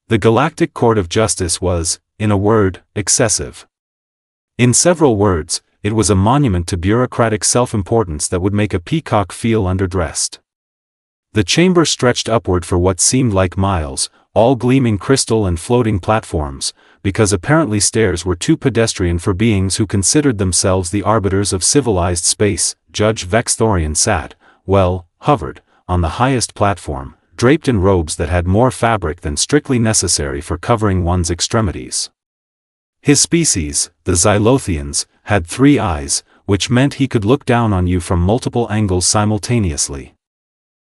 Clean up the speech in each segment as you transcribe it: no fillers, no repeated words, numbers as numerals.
The Galactic Court of Justice was, in a word, excessive. In several words, it was a monument to bureaucratic self-importance that would make a peacock feel underdressed. The chamber stretched upward for what seemed like miles, all gleaming crystal and floating platforms, because apparently stairs were too pedestrian for beings who considered themselves the arbiters of civilized space. Judge Vexthorian sat, hovered, on the highest platform, draped in robes that had more fabric than strictly necessary for covering one's extremities. His species, the Xylothians, had 3 eyes, which meant he could look down on you from multiple angles simultaneously.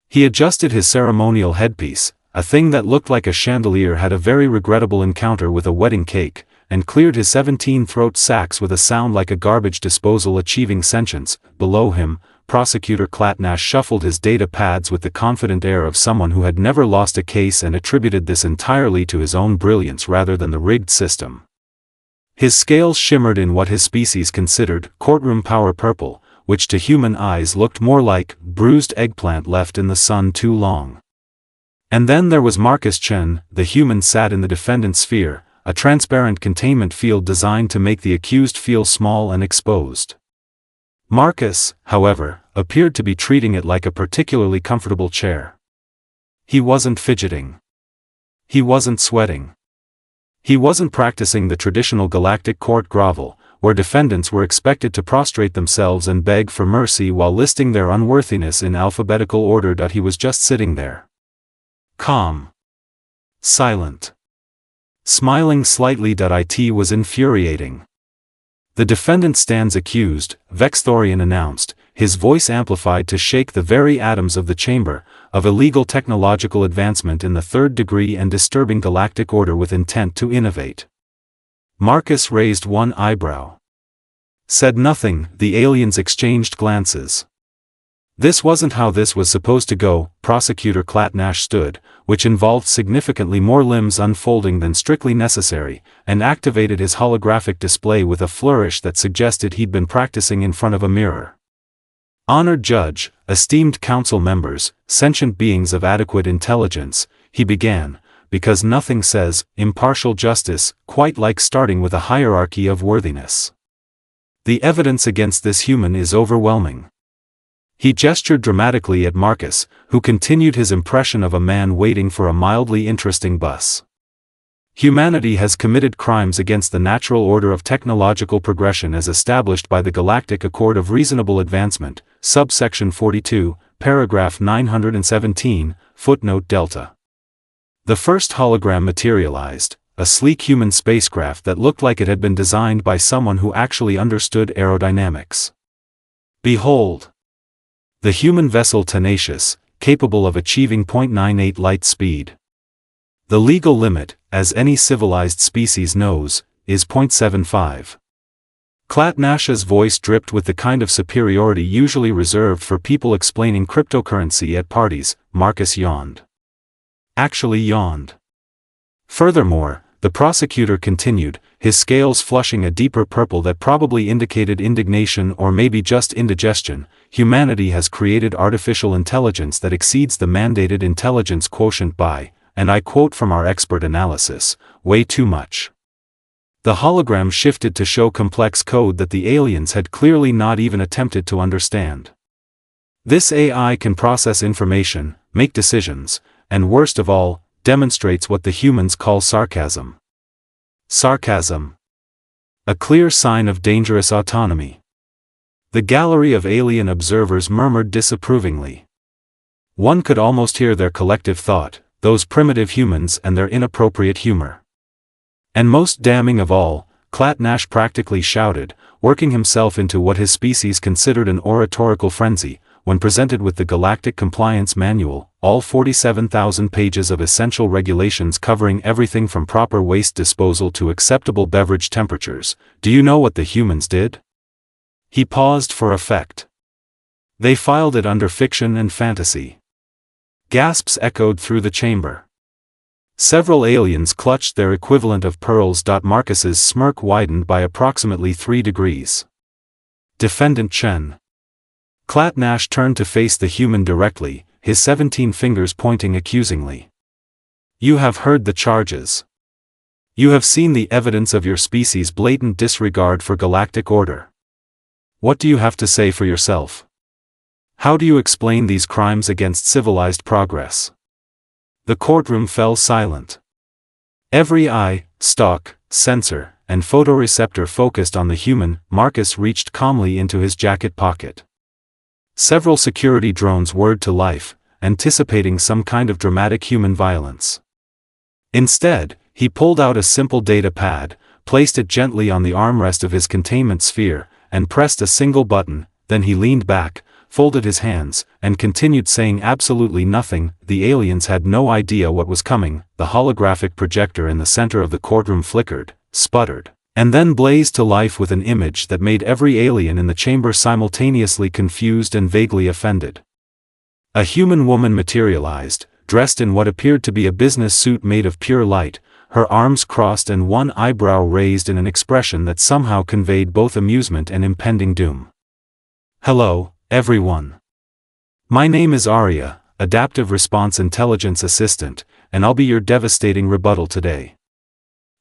He adjusted his ceremonial headpiece, a thing that looked like a chandelier had a very regrettable encounter with a wedding cake, and cleared his 17 throat sacs with a sound like a garbage disposal achieving sentience. Below him, Prosecutor Klatnash shuffled his data pads with the confident air of someone who had never lost a case and attributed this entirely to his own brilliance rather than the rigged system. His scales shimmered in what his species considered courtroom power purple, which to human eyes looked more like bruised eggplant left in the sun too long. And then there was Marcus Chen. The human sat in the defendant's sphere, a transparent containment field designed to make the accused feel small and exposed. Marcus, however, appeared to be treating it like a particularly comfortable chair. He wasn't fidgeting. He wasn't sweating. He wasn't practicing the traditional Galactic Court grovel, where defendants were expected to prostrate themselves and beg for mercy while listing their unworthiness in alphabetical order. He was just sitting there. Calm. Silent. Smiling slightly. It was infuriating. The defendant stands accused, Vexthorian announced, his voice amplified to shake the very atoms of the chamber, of illegal technological advancement in the 3rd degree and disturbing galactic order with intent to innovate. Marcus raised one eyebrow. Said nothing. The aliens exchanged glances. This wasn't how this was supposed to go. Prosecutor Klatnash stood, which involved significantly more limbs unfolding than strictly necessary, and activated his holographic display with a flourish that suggested he'd been practicing in front of a mirror. Honored Judge, esteemed council members, sentient beings of adequate intelligence, he began, because nothing says impartial justice quite like starting with a hierarchy of worthiness. The evidence against this human is overwhelming. He gestured dramatically at Marcus, who continued his impression of a man waiting for a mildly interesting bus. Humanity has committed crimes against the natural order of technological progression as established by the Galactic Accord of Reasonable Advancement, subsection 42, paragraph 917, footnote delta. The first hologram materialized, a sleek human spacecraft that looked like it had been designed by someone who actually understood aerodynamics. Behold! The human vessel Tenacious, capable of achieving 0.98 light speed. The legal limit, as any civilized species knows, is 0.75. Klatnash's voice dripped with the kind of superiority usually reserved for people explaining cryptocurrency at parties. Marcus yawned. Actually yawned. Furthermore, the prosecutor continued, his scales flushing a deeper purple that probably indicated indignation or maybe just indigestion. Humanity has created artificial intelligence that exceeds the mandated intelligence quotient by, and I quote from our expert analysis, way too much. The hologram shifted to show complex code that the aliens had clearly not even attempted to understand. This AI can process information, make decisions, and worst of all, demonstrates what the humans call sarcasm. Sarcasm. A clear sign of dangerous autonomy. The gallery of alien observers murmured disapprovingly. One could almost hear their collective thought, those primitive humans and their inappropriate humor. And most damning of all, Klatnash practically shouted, working himself into what his species considered an oratorical frenzy, when presented with the Galactic Compliance Manual, all 47,000 pages of essential regulations covering everything from proper waste disposal to acceptable beverage temperatures. Do you know what the humans did? He paused for effect. They filed it under fiction and fantasy. Gasps echoed through the chamber. Several aliens clutched their equivalent of pearls. Marcus's smirk widened by approximately 3 degrees. Defendant Chen. Klatnash turned to face the human directly, his 17 fingers pointing accusingly. You have heard the charges. You have seen the evidence of your species' blatant disregard for galactic order. What do you have to say for yourself? How do you explain these crimes against civilized progress? The courtroom fell silent. Every eye, stalk, sensor, and photoreceptor focused on the human. Marcus reached calmly into his jacket pocket. Several security drones whirred to life, anticipating some kind of dramatic human violence. Instead, he pulled out a simple data pad, placed it gently on the armrest of his containment sphere, and pressed a single button. Then he leaned back, folded his hands, and continued saying absolutely nothing. The aliens had no idea what was coming. The holographic projector in the center of the courtroom flickered, sputtered, and then blazed to life with an image that made every alien in the chamber simultaneously confused and vaguely offended. A human woman materialized, dressed in what appeared to be a business suit made of pure light, her arms crossed and one eyebrow raised in an expression that somehow conveyed both amusement and impending doom. "Hello, everyone. My name is Arya, Adaptive Response Intelligence Assistant, and I'll be your devastating rebuttal today."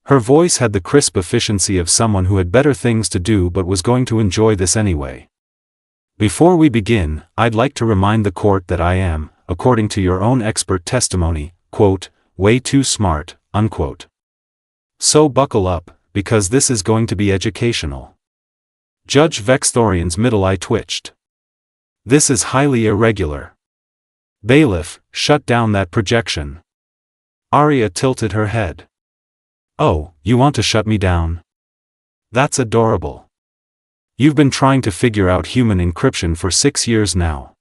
Her voice had the crisp efficiency of someone who had better things to do but was going to enjoy this anyway. "Before we begin, I'd like to remind the court that I am, according to your own expert testimony, quote, way too smart, unquote. So buckle up, because this is going to be educational." Judge Vexthorian's middle eye twitched. "This is highly irregular. Bailiff, shut down that projection." Arya tilted her head. "Oh, you want to shut me down? That's adorable. You've been trying to figure out human encryption for 6 years now.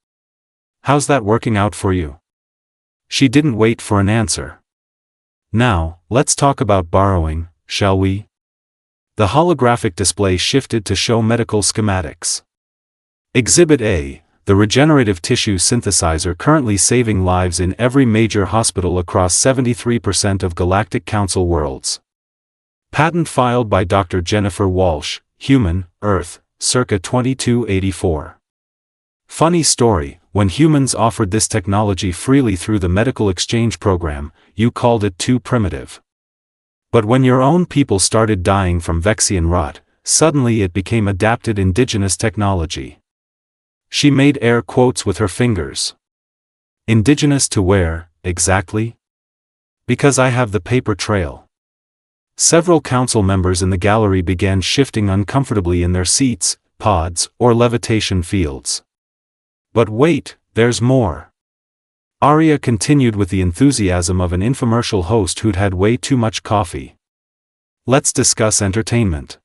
How's that working out for you?" She didn't wait for an answer. "Now, let's talk about borrowing, shall we?" The holographic display shifted to show medical schematics. Exhibit A, the regenerative tissue synthesizer currently saving lives in every major hospital across 73% of Galactic Council worlds. Patent filed by Dr. Jennifer Walsh, Human, Earth, circa 2284. Funny story, when humans offered this technology freely through the medical exchange program, you called it too primitive. But when your own people started dying from Vexian rot, suddenly it became adapted indigenous technology. She made air quotes with her fingers. Indigenous to where, exactly? Because I have the paper trail. Several council members in the gallery began shifting uncomfortably in their seats, pods, or levitation fields. But wait, there's more. Arya continued with the enthusiasm of an infomercial host who'd had way too much coffee. Let's discuss entertainment.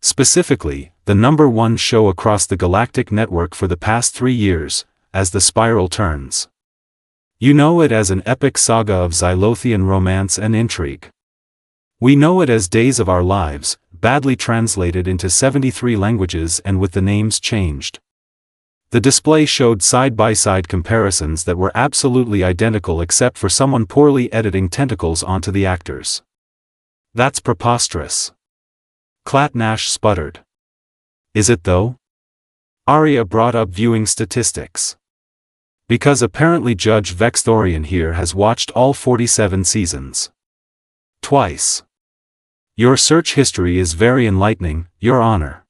Specifically, the #1 show across the Galactic network for the past 3 years, As the Spiral Turns. You know it as an epic saga of Xylothian romance and intrigue. We know it as Days of Our Lives, badly translated into 73 languages and with the names changed. The display showed side-by-side comparisons that were absolutely identical except for someone poorly editing tentacles onto the actors. That's preposterous. Clatnash sputtered. Is it though? Arya brought up viewing statistics. Because apparently Judge Vexthorian here has watched all 47 seasons. Twice. Your search history is very enlightening, Your Honor.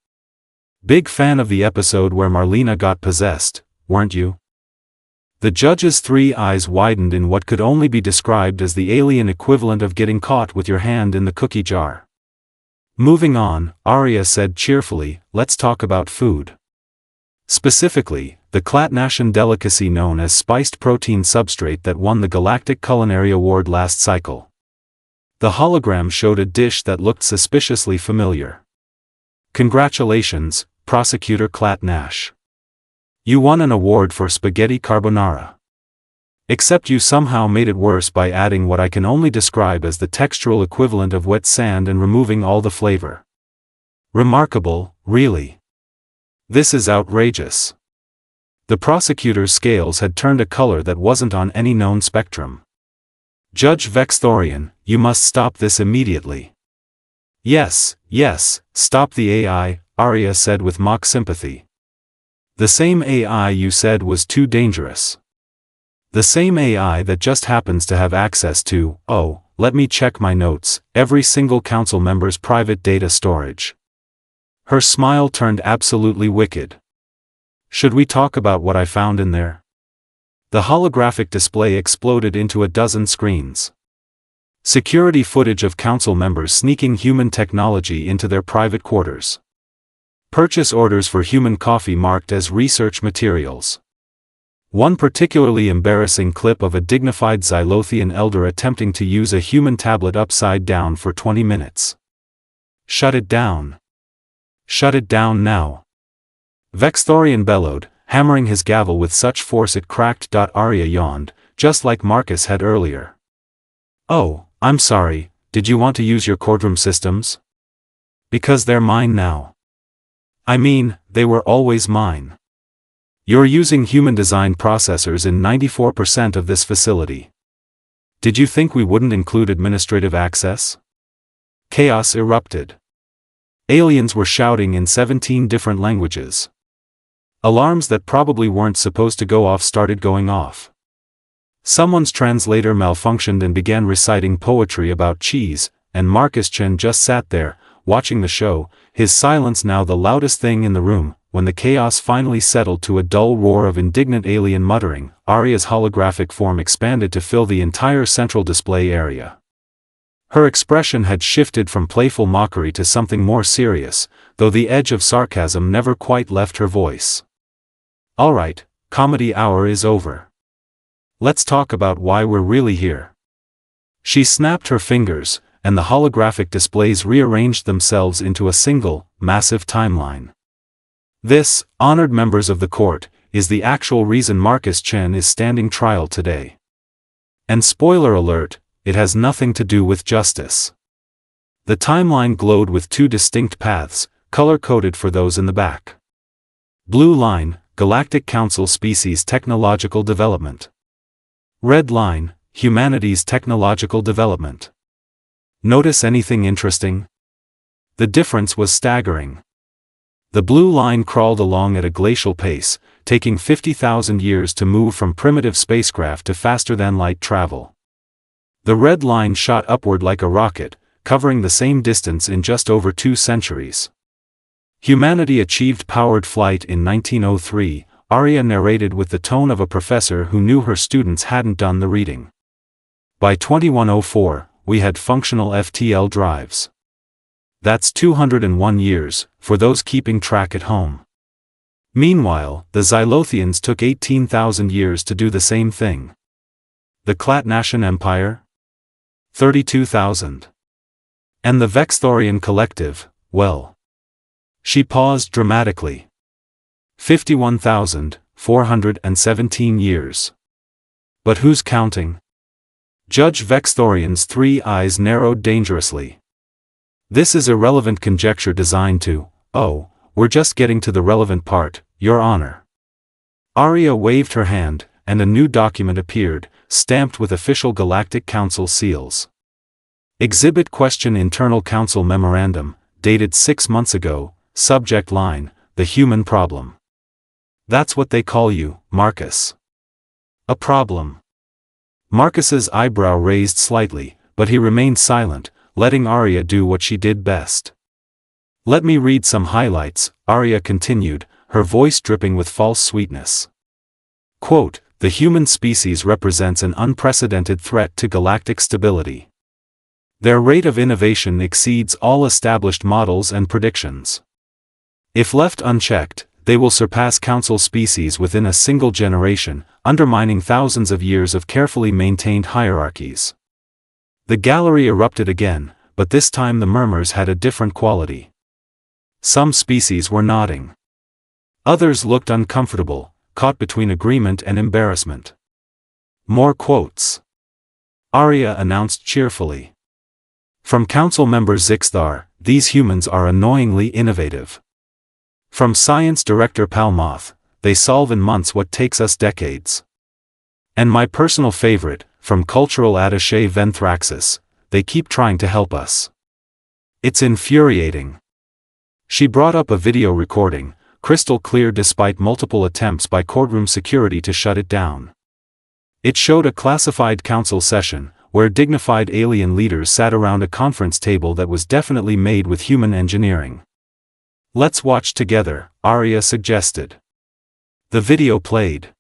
Big fan of the episode where Marlena got possessed, weren't you? The judge's 3 eyes widened in what could only be described as the alien equivalent of getting caught with your hand in the cookie jar. Moving on, Arya said cheerfully, let's talk about food. Specifically, the Clatnashan delicacy known as spiced protein substrate that won the Galactic Culinary Award last cycle. The hologram showed a dish that looked suspiciously familiar. Congratulations, Prosecutor Clatnash. You won an award for spaghetti carbonara. Except you somehow made it worse by adding what I can only describe as the textural equivalent of wet sand and removing all the flavor. Remarkable, really. This is outrageous. The prosecutor's scales had turned a color that wasn't on any known spectrum. Judge Vexthorian, you must stop this immediately. Yes, stop the AI, Arya said with mock sympathy. The same AI you said was too dangerous. The same AI that just happens to have access to, oh, let me check my notes, every single council member's private data storage. Her smile turned absolutely wicked. Should we talk about what I found in there? The holographic display exploded into a dozen screens. Security footage of council members sneaking human technology into their private quarters. Purchase orders for human coffee marked as research materials. One particularly embarrassing clip of a dignified Xylothian elder attempting to use a human tablet upside down for 20 minutes. Shut it down. Shut it down now. Vexthorian bellowed, hammering his gavel with such force it cracked. Arya yawned, just like Marcus had earlier. Oh, I'm sorry, did you want to use your courtroom systems? Because they're mine now. I mean, they were always mine. You're using human-designed processors in 94% of this facility. Did you think we wouldn't include administrative access? Chaos erupted. Aliens were shouting in 17 different languages. Alarms that probably weren't supposed to go off started going off. Someone's translator malfunctioned and began reciting poetry about cheese, and Marcus Chen just sat there, watching the show, his silence now the loudest thing in the room. When the chaos finally settled to a dull roar of indignant alien muttering, Arya's holographic form expanded to fill the entire central display area. Her expression had shifted from playful mockery to something more serious, though the edge of sarcasm never quite left her voice. All right, comedy hour is over. Let's talk about why we're really here. She snapped her fingers, and the holographic displays rearranged themselves into a single, massive timeline. This, honored members of the court, is the actual reason Marcus Chen is standing trial today. And spoiler alert, it has nothing to do with justice. The timeline glowed with two distinct paths, color-coded for those in the back. Blue line, Galactic Council Species Technological Development. Red line, Humanity's Technological Development. Notice anything interesting? The difference was staggering. The blue line crawled along at a glacial pace, taking 50,000 years to move from primitive spacecraft to faster-than-light travel. The red line shot upward like a rocket, covering the same distance in just over 2 centuries. Humanity achieved powered flight in 1903, Arya narrated with the tone of a professor who knew her students hadn't done the reading. By 2104, we had functional FTL drives. That's 201 years, for those keeping track at home. Meanwhile, the Xylothians took 18,000 years to do the same thing. The Klatnashan Empire? 32,000. And the Vexthorian Collective, well. She paused dramatically. 51,417 years. But who's counting? Judge Vexthorian's 3 eyes narrowed dangerously. This is irrelevant conjecture designed to, oh, we're just getting to the relevant part, Your Honor. Arya waved her hand, and a new document appeared, stamped with official Galactic Council seals. Exhibit Question Internal Council Memorandum, dated 6 months ago, subject line, The Human Problem. That's what they call you, Marcus. A problem. Marcus's eyebrow raised slightly, but he remained silent, letting Arya do what she did best. Let me read some highlights, Arya continued, her voice dripping with false sweetness. Quote, the human species represents an unprecedented threat to galactic stability. Their rate of innovation exceeds all established models and predictions. If left unchecked, they will surpass council species within a single generation, undermining thousands of years of carefully maintained hierarchies. The gallery erupted again, but this time the murmurs had a different quality. Some species were nodding. Others looked uncomfortable, caught between agreement and embarrassment. More quotes. Arya announced cheerfully. From Council Member Zixthar, these humans are annoyingly innovative. From Science Director Palmoth, they solve in months what takes us decades. And my personal favorite, from Cultural Attaché Venthraxis, they keep trying to help us. It's infuriating. She brought up a video recording, crystal clear despite multiple attempts by courtroom security to shut it down. It showed a classified council session, where dignified alien leaders sat around a conference table that was definitely made with human engineering. "Let's watch together," Arya suggested. The video played.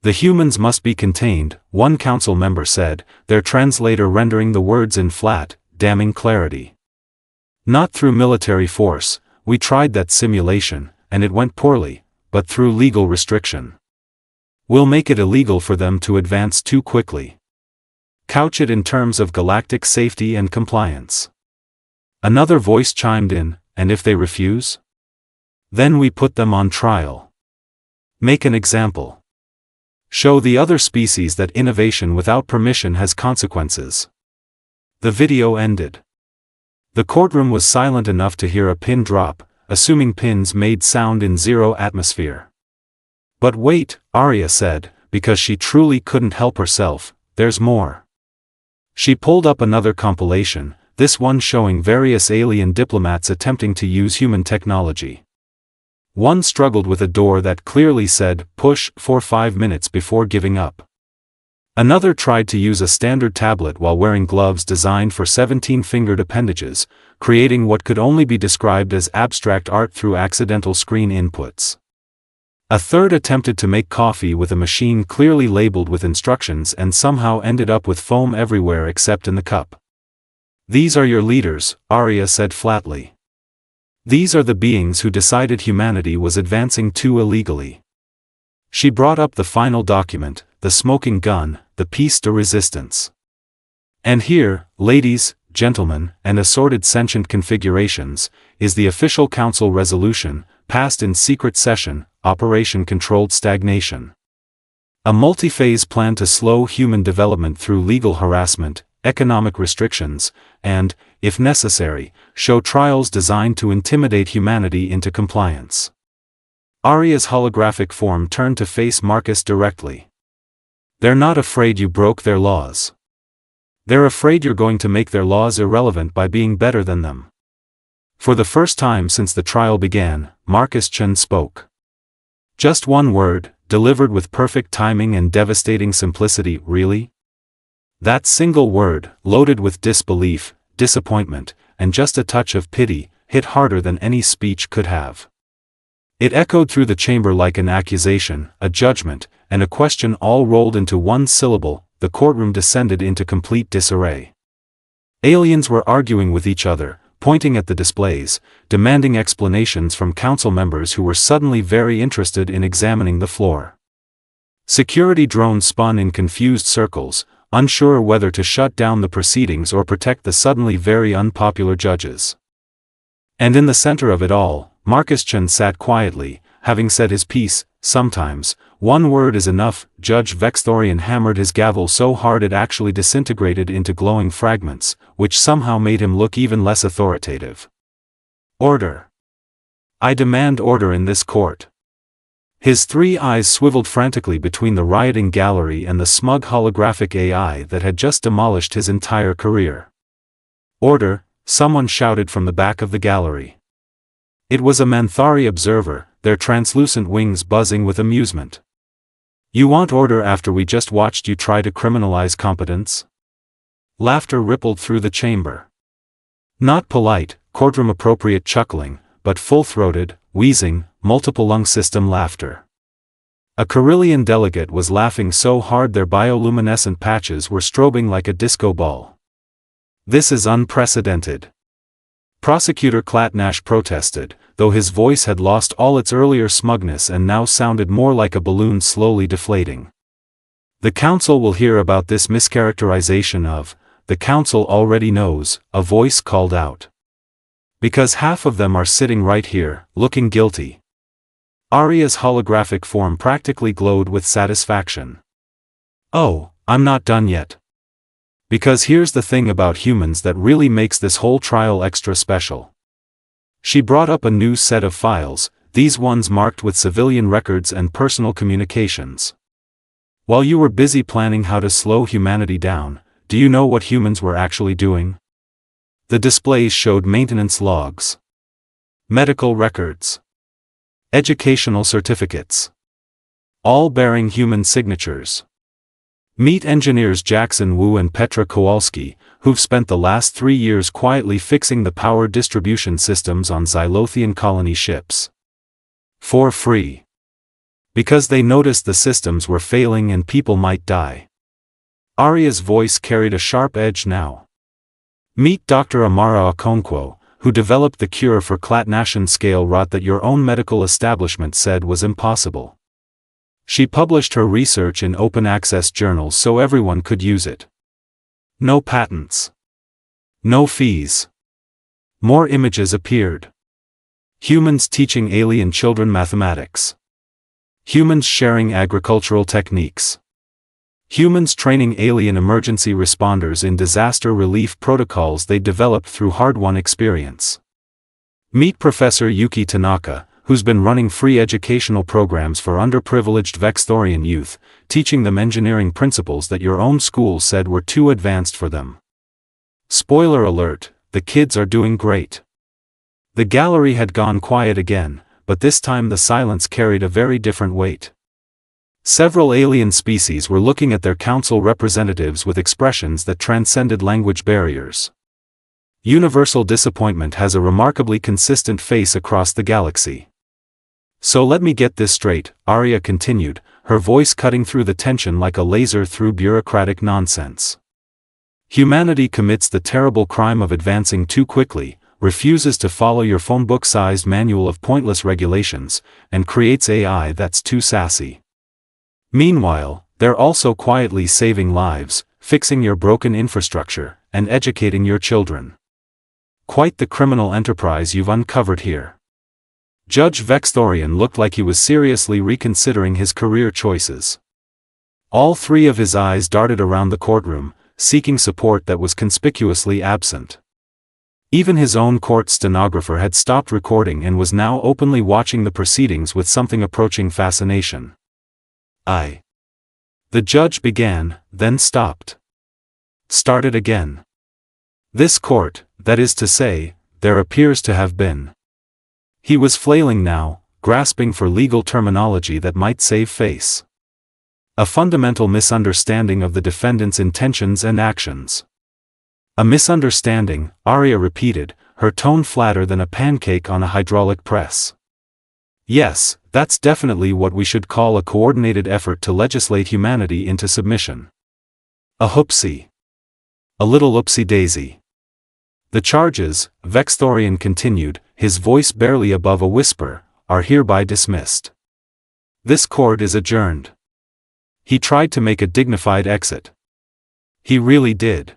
"The humans must be contained," one council member said, their translator rendering the words in flat, damning clarity. "Not through military force. We tried that simulation, and it went poorly, but through legal restriction. We'll make it illegal for them to advance too quickly. Couch it in terms of galactic safety and compliance." Another voice chimed in, "And if they refuse? Then we put them on trial. Make an example. Show the other species that innovation without permission has consequences." The video ended. The courtroom was silent enough to hear a pin drop, assuming pins made sound in zero atmosphere. "But wait," Arya said, because she truly couldn't help herself, "there's more." She pulled up another compilation, this one showing various alien diplomats attempting to use human technology. One struggled with a door that clearly said, "Push" for 5 minutes before giving up. Another tried to use a standard tablet while wearing gloves designed for 17-fingered appendages, creating what could only be described as abstract art through accidental screen inputs. A third attempted to make coffee with a machine clearly labeled with instructions and somehow ended up with foam everywhere except in the cup. "These are your leaders," Arya said flatly. "These are the beings who decided humanity was advancing too illegally." She brought up the final document, the smoking gun, the piece de resistance. "And here, ladies, gentlemen, and assorted sentient configurations, is the official council resolution, passed in secret session, Operation Controlled Stagnation. A multi-phase plan to slow human development through legal harassment, economic restrictions, and, if necessary, show trials designed to intimidate humanity into compliance." Arya's holographic form turned to face Marcus directly. "They're not afraid you broke their laws. They're afraid you're going to make their laws irrelevant by being better than them." For the first time since the trial began, Marcus Chen spoke. Just one word, delivered with perfect timing and devastating simplicity. "Really?" That single word, loaded with disbelief, disappointment, and just a touch of pity, hit harder than any speech could have. It echoed through the chamber like an accusation, a judgment, and a question all rolled into one syllable. The courtroom descended into complete disarray. Aliens were arguing with each other, pointing at the displays, demanding explanations from council members who were suddenly very interested in examining the floor. Security drones spun in confused circles, unsure whether to shut down the proceedings or protect the suddenly very unpopular judges. And in the center of it all, Marcus Chen sat quietly, having said his piece. "Sometimes, one word is enough." Judge Vexthorian hammered his gavel so hard it actually disintegrated into glowing fragments, which somehow made him look even less authoritative. "Order. I demand order in this court." His 3 eyes swiveled frantically between the rioting gallery and the smug holographic AI that had just demolished his entire career. "Order," someone shouted from the back of the gallery. It was a Manthari observer, their translucent wings buzzing with amusement. "You want order after we just watched you try to criminalize competence?" Laughter rippled through the chamber. Not polite, courtroom-appropriate chuckling, but full-throated, wheezing, multiple-lung system laughter. A Carillion delegate was laughing so hard their bioluminescent patches were strobing like a disco ball. "This is unprecedented." Prosecutor Klatnash protested, though his voice had lost all its earlier smugness and now sounded more like a balloon slowly deflating. "The council will hear about this mischaracterization of, the council already knows," a voice called out. "Because half of them are sitting right here, looking guilty." Arya's holographic form practically glowed with satisfaction. "Oh, I'm not done yet. Because here's the thing about humans that really makes this whole trial extra special." She brought up a new set of files, these ones marked with civilian records and personal communications. "While you were busy planning how to slow humanity down, do you know what humans were actually doing?" The displays showed maintenance logs, medical records, educational certificates, all bearing human signatures. Meet engineers Jackson Wu and Petra Kowalski, who've spent the last 3 years quietly fixing the power distribution systems on Xylothian colony ships. For free. Because they noticed the systems were failing and people might die. Arya's voice carried a sharp edge now. Meet Dr. Amara Okonkwo, who developed the cure for Clatnashan scale rot that your own medical establishment said was impossible. She published her research in open-access journals so everyone could use it. No patents. No fees. More images appeared. Humans teaching alien children mathematics. Humans sharing agricultural techniques. Humans training alien emergency responders in disaster relief protocols they developed through hard-won experience. Meet Professor Yuki Tanaka, who's been running free educational programs for underprivileged Vexthorian youth, teaching them engineering principles that your own school said were too advanced for them. Spoiler alert, the kids are doing great. The gallery had gone quiet again, but this time the silence carried a very different weight. Several alien species were looking at their council representatives with expressions that transcended language barriers. Universal disappointment has a remarkably consistent face across the galaxy. So let me get this straight, Arya continued, her voice cutting through the tension like a laser through bureaucratic nonsense. Humanity commits the terrible crime of advancing too quickly, refuses to follow your phonebook-sized manual of pointless regulations, and creates AI that's too sassy. Meanwhile, they're also quietly saving lives, fixing your broken infrastructure, and educating your children. Quite the criminal enterprise you've uncovered here. Judge Vexthorian looked like he was seriously reconsidering his career choices. All 3 of his eyes darted around the courtroom, seeking support that was conspicuously absent. Even his own court stenographer had stopped recording and was now openly watching the proceedings with something approaching fascination. The judge began, then stopped. Started again. This court, that is to say, there appears to have been. He was flailing now, grasping for legal terminology that might save face. A fundamental misunderstanding of the defendant's intentions and actions. A misunderstanding, Arya repeated, her tone flatter than a pancake on a hydraulic press. Yes, that's definitely what we should call a coordinated effort to legislate humanity into submission. A hoopsie. A little oopsie-daisy. The charges, Vexthorian continued, his voice barely above a whisper, are hereby dismissed. This court is adjourned. He tried to make a dignified exit. He really did.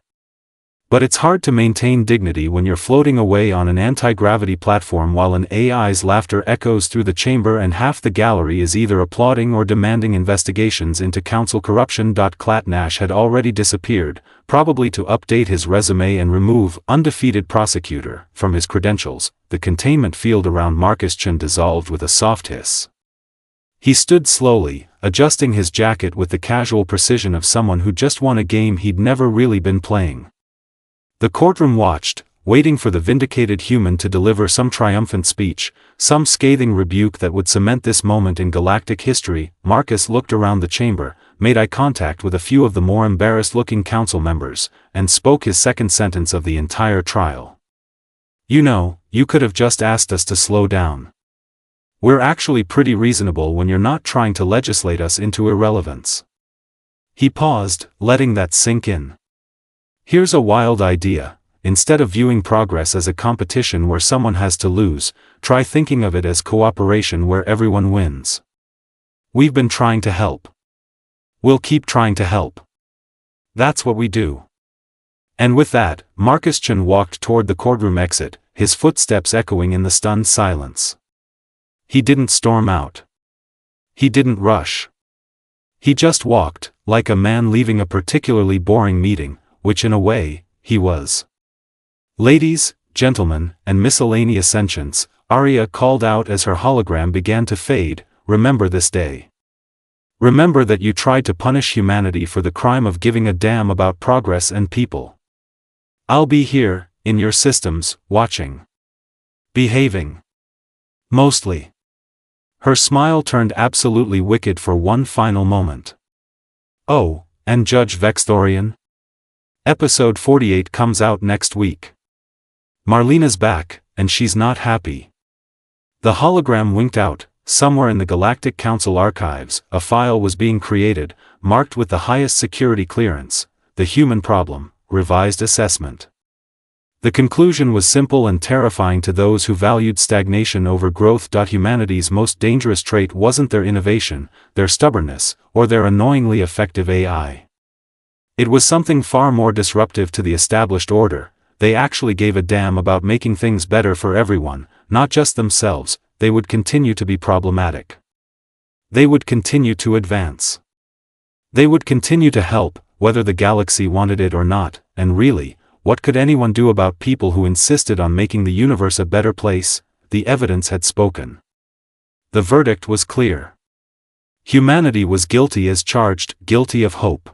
But it's hard to maintain dignity when you're floating away on an anti-gravity platform while an AI's laughter echoes through the chamber and half the gallery is either applauding or demanding investigations into council corruption. Clatnash had already disappeared, probably to update his resume and remove undefeated prosecutor from his credentials. The containment field around Marcus Chen dissolved with a soft hiss. He stood slowly, adjusting his jacket with the casual precision of someone who just won a game he'd never really been playing. The courtroom watched, waiting for the vindicated human to deliver some triumphant speech, some scathing rebuke that would cement this moment in galactic history. Marcus looked around the chamber, made eye contact with a few of the more embarrassed-looking council members, and spoke his second sentence of the entire trial. You know, you could have just asked us to slow down. We're actually pretty reasonable when you're not trying to legislate us into irrelevance. He paused, letting that sink in. Here's a wild idea. Instead of viewing progress as a competition where someone has to lose, try thinking of it as cooperation where everyone wins. We've been trying to help. We'll keep trying to help. That's what we do. And with that, Marcus Chen walked toward the courtroom exit, his footsteps echoing in the stunned silence. He didn't storm out. He didn't rush. He just walked, like a man leaving a particularly boring meeting, which in a way, he was. Ladies, gentlemen, and miscellaneous sentients, Arya called out as her hologram began to fade, remember this day. Remember that you tried to punish humanity for the crime of giving a damn about progress and people. I'll be here, in your systems, watching. Behaving. Mostly. Her smile turned absolutely wicked for one final moment. Oh, and Judge Vexthorian? Episode 48 comes out next week. Marlena's back, and she's not happy. The hologram winked out. Somewhere in the Galactic Council archives, a file was being created, marked with the highest security clearance, The Human Problem, Revised Assessment. The conclusion was simple and terrifying to those who valued stagnation over growth. Humanity's most dangerous trait wasn't their innovation, their stubbornness, or their annoyingly effective AI. It was something far more disruptive to the established order. They actually gave a damn about making things better for everyone, not just themselves. They would continue to be problematic. They would continue to advance. They would continue to help, whether the galaxy wanted it or not, and really, what could anyone do about people who insisted on making the universe a better place? The evidence had spoken. The verdict was clear. Humanity was guilty as charged, guilty of hope.